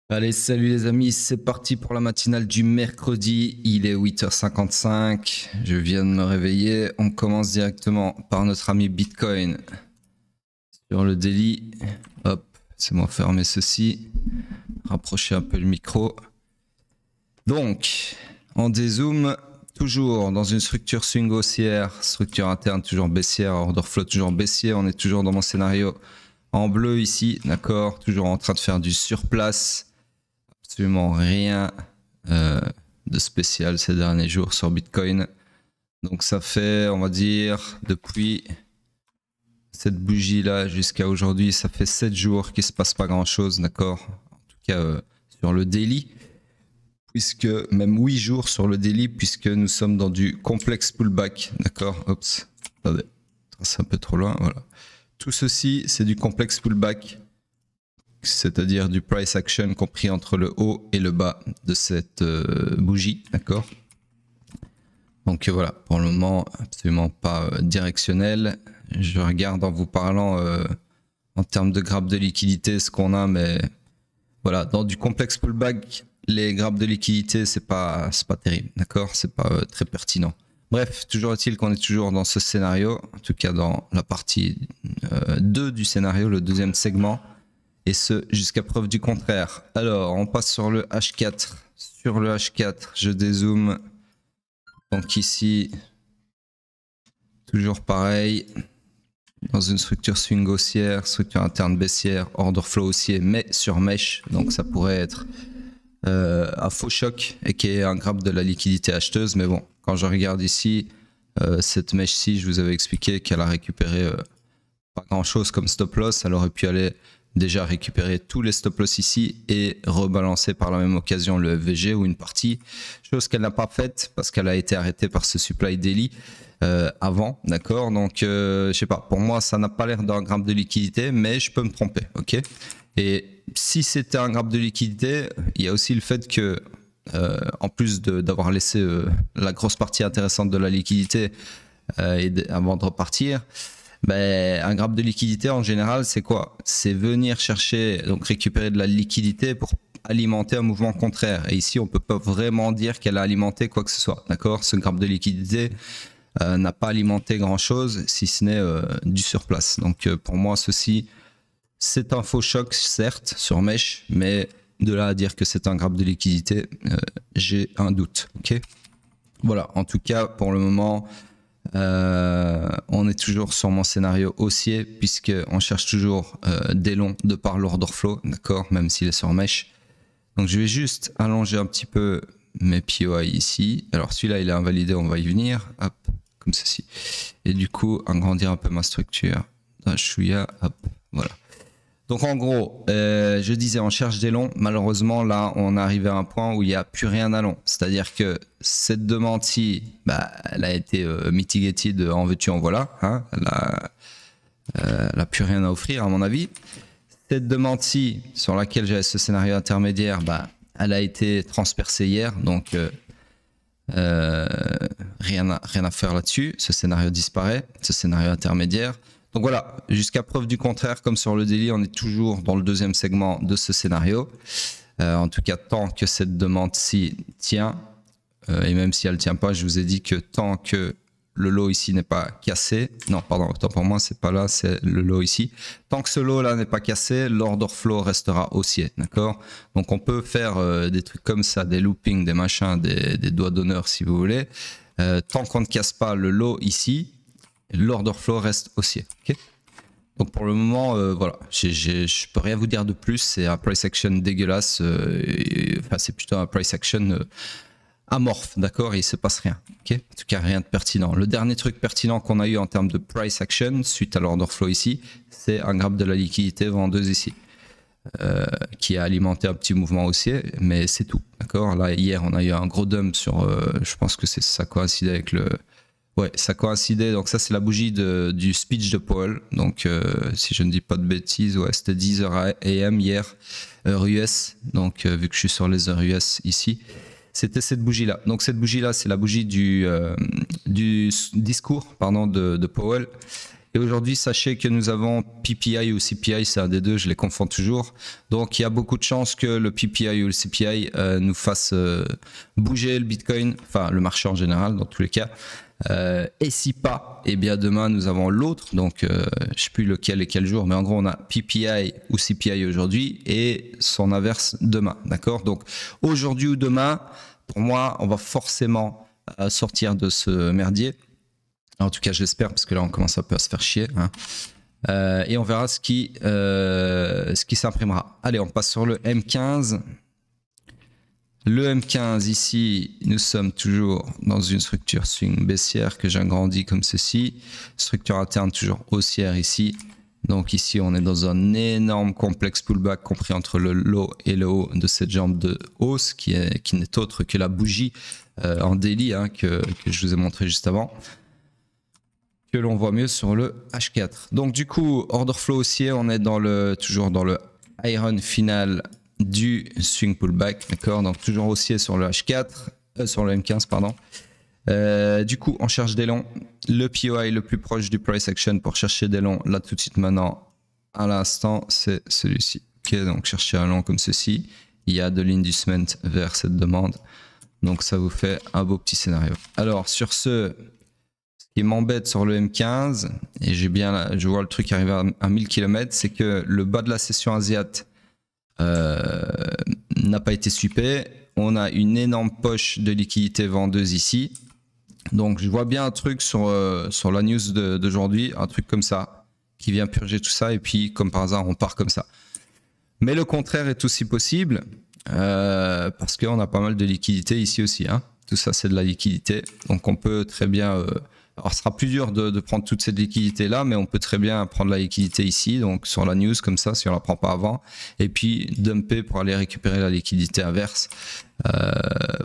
Allez, salut les amis, c'est parti pour la matinale du mercredi. Il est 8h55. Je viens de me réveiller. On commence directement par notre ami Bitcoin sur le daily. Hop, c'est moi fermer ceci. Rapprocher un peu le micro. Donc, on dézoome toujours dans une structure swing haussière, structure interne toujours baissière, order flow toujours baissier. On est toujours dans mon scénario en bleu ici, d'accord? Toujours en train de faire du surplace. Absolument rien de spécial ces derniers jours sur Bitcoin. Donc ça fait, on va dire, depuis cette bougie là jusqu'à aujourd'hui, ça fait 7 jours qu'il se passe pas grand chose, d'accord? En tout cas sur le daily, puisque même 8 jours sur le daily, puisque nous sommes dans du complexe pullback, d'accord? Oups, attendez, c'est un peu trop loin, voilà. Tout ceci, c'est du complexe pullback, c'est-à-dire du price action compris entre le haut et le bas de cette bougie, d'accord? Donc voilà, pour le moment, absolument pas directionnel. Je regarde en vous parlant en termes de grappes de liquidité ce qu'on a, mais voilà, dans du complexe pullback, les grappes de liquidité, c'est pas terrible, d'accord? C'est pas très pertinent. Bref, toujours est-il qu'on est toujours dans ce scénario, en tout cas dans la partie 2 du scénario, le deuxième segment. Et ce, jusqu'à preuve du contraire. Alors, on passe sur le H4. Sur le H4, je dézoome. Donc ici, toujours pareil. Dans une structure swing haussière, structure interne baissière, order flow haussier, mais sur mèche. Donc ça pourrait être un faux choc et qui est un grab de la liquidité acheteuse. Mais bon, quand je regarde ici, cette mèche-ci, je vous avais expliqué qu'elle a récupéré pas grand-chose comme stop loss. Elle aurait pu aller déjà récupérer tous les stop loss ici et rebalancer par la même occasion le FVG ou une partie, chose qu'elle n'a pas faite parce qu'elle a été arrêtée par ce supply daily avant, d'accord? Donc je sais pas, pour moi ça n'a pas l'air d'un graphe de liquidité, mais je peux me tromper, ok? Et si c'était un graphe de liquidité, il y a aussi le fait que en plus d'avoir laissé la grosse partie intéressante de la liquidité avant de repartir, ben, un graphe de liquidité en général, c'est quoi? C'est venir chercher, donc récupérer de la liquidité pour alimenter un mouvement contraire. Et ici, on peut pas vraiment dire qu'elle a alimenté quoi que ce soit. D'accord? Ce graphe de liquidité n'a pas alimenté grand chose, si ce n'est du surplace. Donc pour moi, ceci, c'est un faux choc, certes, sur mèche, mais de là à dire que c'est un graphe de liquidité, j'ai un doute. Ok? Voilà. En tout cas, pour le moment. On est toujours sur mon scénario haussier puisque on cherche toujours des longs de par l'order flow, d'accord, même s'il est sur mèche. Donc je vais juste allonger un petit peu mes POI ici. Alors celui-là il est invalidé, on va y venir, hop, comme ceci. Et du coup agrandir un peu ma structure. Chouïa, hop, voilà. Donc en gros, je disais on cherche des longs. Malheureusement là on est arrivé à un point où il n'y a plus rien à long. C'est-à-dire que cette demande-ci, bah, elle a été mitigated en veux-tu en voilà. Hein, elle a plus rien à offrir à mon avis. Cette demande-ci sur laquelle j'avais ce scénario intermédiaire, bah, elle a été transpercée hier. Donc rien à faire là-dessus. Ce scénario disparaît, ce scénario intermédiaire. Donc voilà, jusqu'à preuve du contraire, comme sur le daily, on est toujours dans le deuxième segment de ce scénario. En tout cas, tant que cette demande-ci tient, et même si elle ne tient pas, je vous ai dit que tant que le lot ici n'est pas cassé, non pardon, autant pour moi, c'est pas là, c'est le lot ici. Tant que ce lot-là n'est pas cassé, l'order flow restera haussier, d'accord? Donc on peut faire des trucs comme ça, des loopings, des machins, des doigts d'honneur si vous voulez. Tant qu'on ne casse pas le lot ici, l'order flow reste haussier. Okay, donc pour le moment, voilà, je peux rien vous dire de plus. C'est un price action dégueulasse. Enfin, c'est plutôt un price action amorphe, d'accord, et il se passe rien. Okay, en tout cas, rien de pertinent. Le dernier truc pertinent qu'on a eu en termes de price action suite à l'order flow ici, c'est un graphe de la liquidité vendeuse ici, qui a alimenté un petit mouvement haussier, mais c'est tout, d'accord. Là, hier, on a eu un gros dump sur, je pense que ça coïncide avec le. Ouais, ça coïncidait. Donc ça, c'est la bougie du speech de Powell. Donc si je ne dis pas de bêtises, ouais, c'était 10h AM hier, heure US. Donc vu que je suis sur les heures US ici, c'était cette bougie-là. Donc cette bougie-là, c'est la bougie du discours pardon, de Powell. Et aujourd'hui, sachez que nous avons PPI ou CPI, c'est un des deux, je les confonds toujours. Donc, il y a beaucoup de chances que le PPI ou le CPI nous fasse bouger le Bitcoin, enfin le marché en général, dans tous les cas. Et si pas, eh bien demain nous avons l'autre, donc je ne sais plus lequel et quel jour, mais en gros on a PPI ou CPI aujourd'hui et son inverse demain, d'accord? Donc aujourd'hui ou demain, pour moi, on va forcément sortir de ce merdier. En tout cas, j'espère, parce que là on commence un peu à se faire chier, hein. Et on verra ce qui s'imprimera. Allez, on passe sur le M15. Le M15 ici, nous sommes toujours dans une structure swing baissière que j'agrandis comme ceci. Structure interne toujours haussière ici. Donc ici, on est dans un énorme complexe pullback compris entre le low et le haut de cette jambe de hausse qui n'est autre que la bougie en daily hein, que je vous ai montré juste avant. Que l'on voit mieux sur le H4. Donc du coup, order flow haussier, on est toujours dans le iron final du swing pullback, d'accord, donc toujours haussier sur le H4, sur le M15 pardon. Du coup on cherche des longs, le POI le plus proche du price action pour chercher des longs là tout de suite maintenant à l'instant c'est celui-ci, ok, donc chercher un long comme ceci, il y a de l'inducement vers cette demande, donc ça vous fait un beau petit scénario. Alors sur ce qui m'embête sur le M15, et je vois le truc arriver à 1000 km, c'est que le bas de la session asiate n'a pas été sweepé. On a une énorme poche de liquidité vendeuse ici. Donc je vois bien un truc sur la news d'aujourd'hui, un truc comme ça, qui vient purger tout ça, et puis comme par hasard on part comme ça. Mais le contraire est aussi possible, parce qu'on a pas mal de liquidité ici aussi, hein. Tout ça c'est de la liquidité, donc on peut très bien... alors, ce sera plus dur de prendre toute cette liquidité là, mais on peut très bien prendre la liquidité ici, donc sur la news comme ça, si on la prend pas avant, et puis dumper pour aller récupérer la liquidité inverse.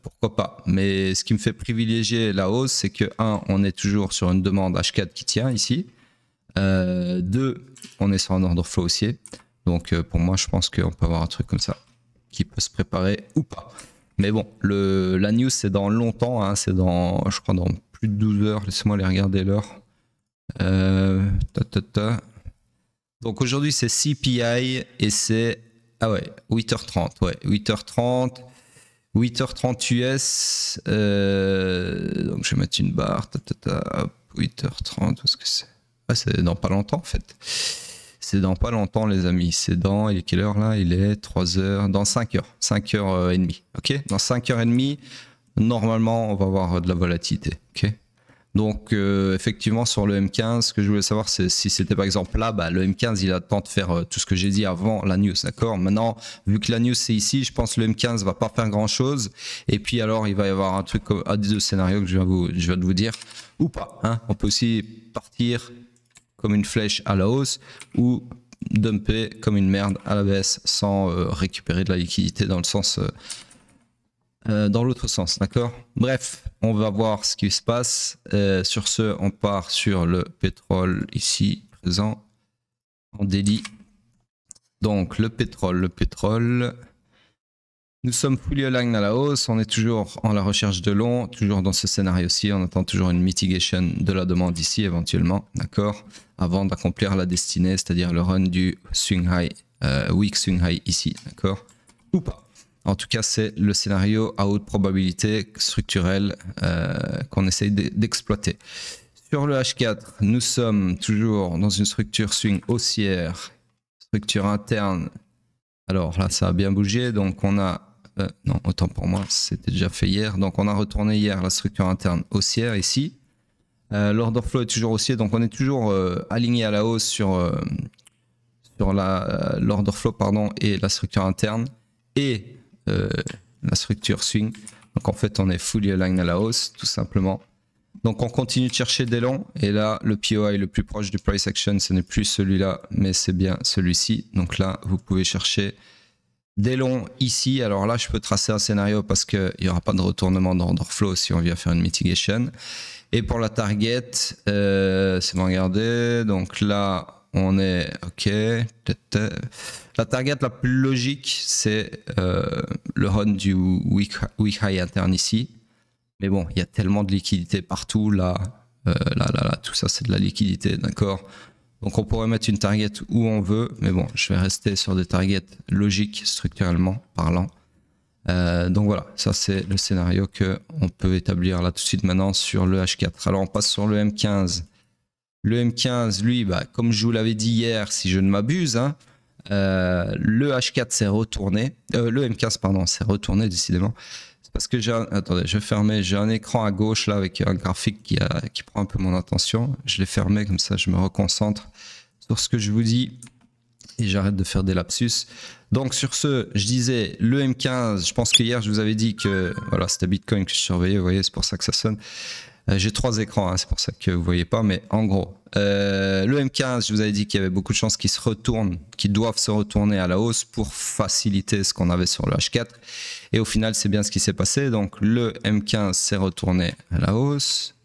Pourquoi pas? Mais ce qui me fait privilégier la hausse, c'est que 1, on est toujours sur une demande H4 qui tient ici. 2, on est sur un order flow haussier. Donc pour moi, je pense qu'on peut avoir un truc comme ça qui peut se préparer ou pas. Mais bon, la news c'est dans longtemps, hein, c'est dans, je crois, dans plus de 12 heures. Laissez-moi aller regarder l'heure. Donc aujourd'hui c'est CPI et c'est 8h30. Ouais, 8h30. 8h30 US. Donc je vais mettre une barre. 8h30, où est-ce que c'est? Ah, c'est dans pas longtemps en fait. C'est dans pas longtemps les amis. C'est dans, il est quelle heure là? Il est 3h, dans 5 heures. 5h30. Ok? Dans 5h30, normalement on va avoir de la volatilité. Ok? Donc effectivement sur le M15, ce que je voulais savoir c'est si c'était par exemple là, bah, le M15 il a le temps de faire tout ce que j'ai dit avant la news, d'accord. Maintenant vu que la news c'est ici, je pense que le M15 va pas faire grand chose, et puis alors il va y avoir un truc, un des deux scénarios que je viens de vous dire, ou pas, hein. On peut aussi partir comme une flèche à la hausse ou dumper comme une merde à la baisse sans récupérer de la liquidité dans le sens... dans l'autre sens, d'accord. Bref, on va voir ce qui se passe. Sur ce, on part sur le pétrole ici présent en daily. Donc le pétrole. Nous sommes fully aligned à la hausse. On est toujours en la recherche de long, toujours dans ce scénario-ci. On attend toujours une mitigation de la demande ici éventuellement, d'accord, avant d'accomplir la destinée, c'est-à-dire le run du swing high, weak swing high ici, d'accord, ou pas. En tout cas, c'est le scénario à haute probabilité structurelle qu'on essaye d'exploiter. Sur le H4, nous sommes toujours dans une structure swing haussière, structure interne. Alors là, ça a bien bougé. Donc on a... non, autant pour moi, c'était déjà fait hier. Donc on a retourné hier la structure interne haussière ici. L'order flow est toujours haussier. Donc on est toujours aligné à la hausse sur l'order flow pardon, et la structure interne. Et... la structure swing, donc en fait on est fully aligned à la hausse tout simplement. Donc on continue de chercher des longs, et là le POI le plus proche du price action ce n'est plus celui-là mais c'est bien celui-ci. Donc là vous pouvez chercher des longs ici. Alors là je peux tracer un scénario parce qu'il n'y aura pas de retournement d'order flow si on vient faire une mitigation. Et pour la target c'est bon, regardez, donc là on est ok. La target la plus logique c'est le run du weak high interne ici, mais bon il y a tellement de liquidité partout là, Là, tout ça c'est de la liquidité, d'accord. Donc on pourrait mettre une target où on veut, mais bon, je vais rester sur des targets logiques structurellement parlant. Donc voilà, ça c'est le scénario que on peut établir là tout de suite maintenant sur le H4. Alors on passe sur le M15. Le M15, lui, bah, comme je vous l'avais dit hier, si je ne m'abuse, hein, le H4 s'est retourné. Le M15, pardon, s'est retourné décidément. C'est parce que attendez, je vais fermer. J'ai un écran à gauche là avec un graphique qui prend un peu mon attention. Je l'ai fermé comme ça, je me reconcentre sur ce que je vous dis et j'arrête de faire des lapsus. Donc sur ce, je disais le M15. Je pense que hier je vous avais dit que voilà, c'était Bitcoin que je surveillais. Vous voyez, c'est pour ça que ça sonne. J'ai 3 écrans, hein, c'est pour ça que vous voyez pas, mais en gros, le M15, je vous avais dit qu'il y avait beaucoup de chances qu'il se retourne, qu'ils doivent se retourner à la hausse pour faciliter ce qu'on avait sur le H4. Et au final, c'est bien ce qui s'est passé. Donc le M15 s'est retourné à la hausse.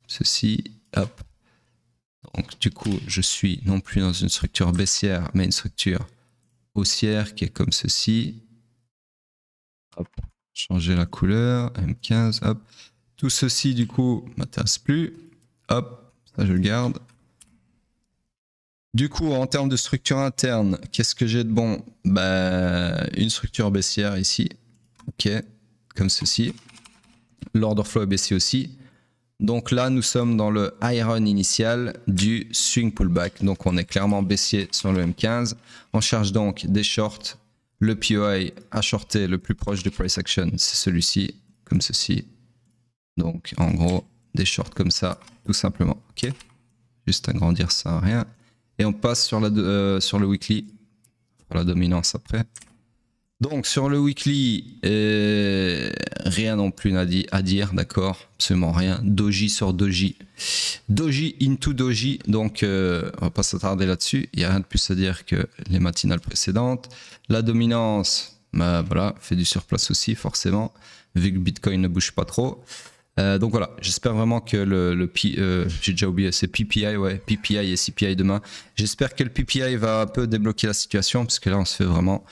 Ceci, hop. Donc du coup, je suis non plus dans une structure baissière, mais une structure haussière qui est comme ceci. Hop, changer la couleur, M15, hop. Tout ceci, du coup, ne m'intéresse plus. Hop, ça je le garde. Du coup, en termes de structure interne, qu'est-ce que j'ai de bon? Ben, une structure baissière ici. Ok, comme ceci. L'order flow est baissier aussi. Donc là, nous sommes dans le high run initial du swing pullback. Donc on est clairement baissier sur le M15. On cherche donc des shorts. Le POI à shorter le plus proche de price action, c'est celui-ci, comme ceci. Donc en gros, des shorts comme ça, tout simplement. Ok, juste agrandir ça, rien. Et on passe sur, sur le weekly. Pour la dominance après. Donc sur le weekly, rien non plus à dire, d'accord, absolument rien. Doji sur doji. Doji into doji, donc on va pas s'attarder là-dessus. Il n'y a rien de plus à dire que les matinales précédentes. La dominance, bah, voilà, fait du surplace aussi forcément, vu que Bitcoin ne bouge pas trop. Donc voilà, j'espère vraiment que j'ai déjà oublié, c'est PPI, ouais, PPI et CPI demain. J'espère que le PPI va un peu débloquer la situation, parce que là on se fait vraiment...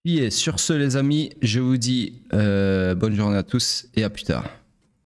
Et sur ce les amis, je vous dis bonne journée à tous et à plus tard.